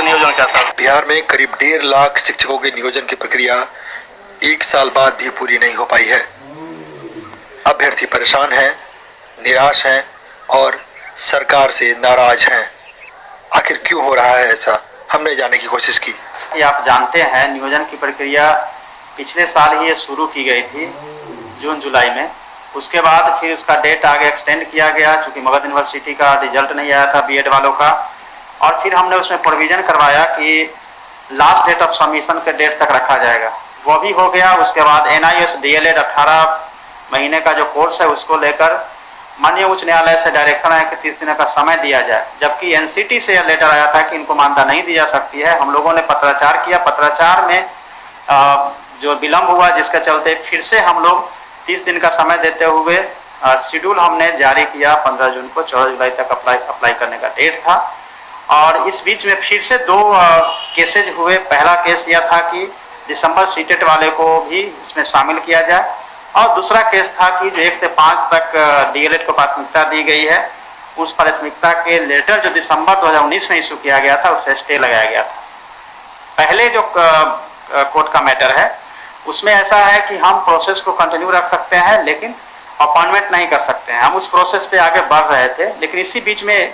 जो नियोजन का था। बिहार में करीब 1.5 लाख शिक्षकों के नियोजन की प्रक्रिया 1 साल बाद भी पूरी नहीं हो पाई है। अभ्यर्थी परेशान हैं, निराश हैं और सरकार से नाराज हैं। आखिर क्यों हो रहा है ऐसा, हमने जानने की कोशिश की। आप जानते हैं नियोजन की प्रक्रिया पिछले साल ही शुरू की गई थी, जून जुलाई में। उसके बाद फिर उसका डेट आगे एक्सटेंड किया गया, चूंकि मगध यूनिवर्सिटी का रिजल्ट नहीं आया था बीएड वालों का। और फिर हमने उसमें प्रोविजन करवाया कि लास्ट डेट ऑफ सबमिशन के डेट तक रखा जाएगा, वो भी हो गया। उसके बाद NIS DLED 18 महीने का जो कोर्स है उसको लेकर माननीय उच्च न्यायालय से डायरेक्शन आया कि 30 दिन का समय दिया जाए, जबकि NCT से यह लेटर आया था कि इनको मान्यता नहीं दी जा सकती है। हम लोगों ने पत्राचार किया, पत्राचार में जो विलम्ब हुआ, जिसके चलते फिर से हम लोग 30 दिन का समय देते हुए शेड्यूल हमने जारी किया 15 जून को। 14 जुलाई तक अप्लाई करने का डेट था। और इस बीच में फिर से 2 केसेज हुए। पहला केस यह था कि दिसंबर सीटेट वाले को भी इसमें शामिल किया जाए, और दूसरा केस था कि जो 1 से 5 तक DLED को प्राथमिकता दी गई है, उस प्राथमिकता के लेटर जो दिसंबर 2019 में इशू किया गया था उससे स्टे लगाया गया था। पहले जो कोर्ट का मैटर है उसमें ऐसा है कि हम प्रोसेस को कंटिन्यू रख सकते हैं लेकिन अपॉइंटमेंट नहीं कर सकते हैं। हम उस प्रोसेस पे आगे बढ़ रहे थे, लेकिन इसी बीच में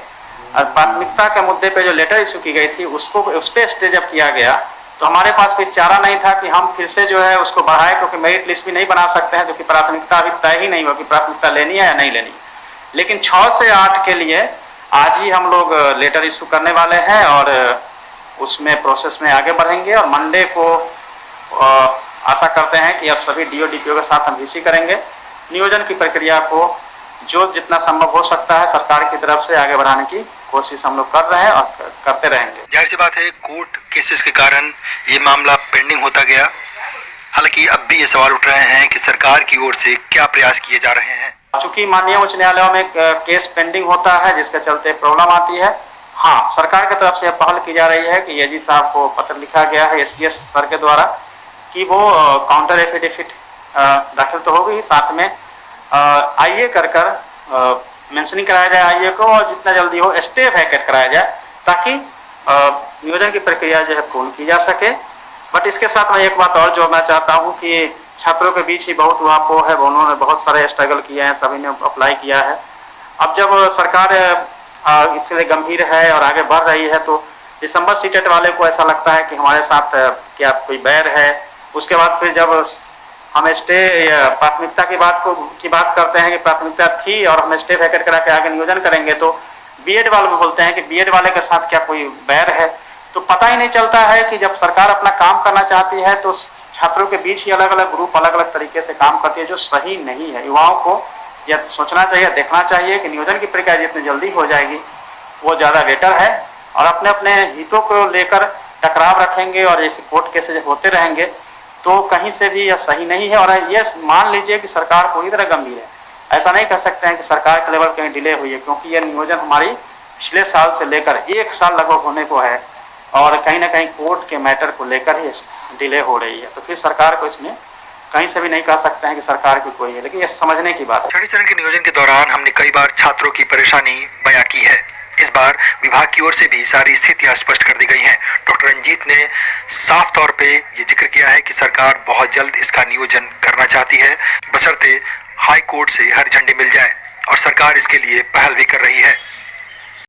प्राथमिकता के मुद्दे पे जो लेटर इशू की गई थी उस पर स्टे जब किया गया तो हमारे पास फिर चारा नहीं था कि हम फिर से जो है उसको बढ़ाए, क्योंकि मेरिट लिस्ट भी नहीं बना सकते हैं, जो कि प्राथमिकता अभी तय ही नहीं हुआ कि प्राथमिकता लेनी है या नहीं लेनी। लेकिन 6 से 8 के लिए आज ही हम लोग लेटर इशू करने वाले हैं और उसमें प्रोसेस में आगे बढ़ेंगे। और मंडे को आशा करते हैं कि अब सभी DO DPO के साथ हम VC करेंगे। नियोजन की प्रक्रिया को जो जितना संभव हो सकता है सरकार की तरफ से आगे बढ़ाने की कोशिश हम लोग कर रहे हैं और करते रहेंगे। जाहिर सी बात है, कोर्ट केसेस के कारण ये मामला पेंडिंग होता गया। हालांकि अब भी ये सवाल उठ रहे हैं कि सरकार की ओर से क्या प्रयास किए जा रहे हैं। चूंकि माननीय उच्च न्यायालयों में केस पेंडिंग होता है, जिसके चलते प्रॉब्लम आती है। हाँ, सरकार की तरफ से पहल की जा रही है कि AG साहब को पत्र लिखा गया है SCS सर के द्वारा कि वो काउंटर एफिडेविट दाखिल तो हो गई, साथ में IA कर मेंशनिंग कराया जाए IA को, और जितना जल्दी हो स्टे वैकेट कराया जाए ताकि नियोजन की प्रक्रिया जो है पूर्ण की जा सके। बट इसके साथ मैं एक बात और जोड़ना चाहता हूँ कि छात्रों के बीच ही बहुत उहापोह है, उन्होंने बहुत सारे स्ट्रगल किए हैं, सभी ने अप्लाई किया है। अब जब सरकार इससे गंभीर है और आगे बढ़ रही है तो दिसंबर सीटेट वाले को ऐसा लगता है कि हमारे साथ क्या कोई बैर है। उसके बाद फिर जब हम स्टे प्राथमिकता की बात करते हैं कि प्राथमिकता थी और हम स्टे वैकेट करा के आगे नियोजन करेंगे, तो बीएड वाले बोलते हैं कि बीएड वाले के साथ क्या कोई बैर है। तो पता ही नहीं चलता है कि जब सरकार अपना काम करना चाहती है तो छात्रों के बीच ही अलग अलग ग्रुप अलग अलग तरीके से काम करती है, जो सही नहीं है। युवाओं को यह सोचना चाहिए, देखना चाहिए कि नियोजन की प्रक्रिया जितनी जल्दी हो जाएगी वो ज़्यादा बेटर है। और अपने अपने हितों को लेकर टकराव रखेंगे और ऐसे कोर्ट केसेज होते रहेंगे तो कहीं से भी यह सही नहीं है। और ये मान लीजिए कि सरकार पूरी तरह गंभीर है, ऐसा नहीं कह सकते हैं कि सरकार के लेवल कहीं डिले हुई है, क्योंकि यह नियोजन हमारी पिछले साल से लेकर 1 साल लगभग होने को है और कहीं ना कहीं कोर्ट के मैटर को लेकर ही डिले हो रही है। तो फिर सरकार को इसमें कहीं से भी नहीं कह सकते हैं कि सरकार की कोई है, लेकिन ये समझने की बात है। छठे चरण के नियोजन के दौरान हमने कई बार छात्रों की परेशानी बयां की है। इस बार विभाग की ओर से भी सारी स्थितियां स्पष्ट कर दी गई हैं। डॉक्टर रंजीत ने साफ तौर पे ये जिक्र किया है कि सरकार बहुत जल्द इसका नियोजन करना चाहती है, बशर्ते हाई कोर्ट से हरी झंडी मिल जाए, और सरकार इसके लिए पहल भी कर रही है।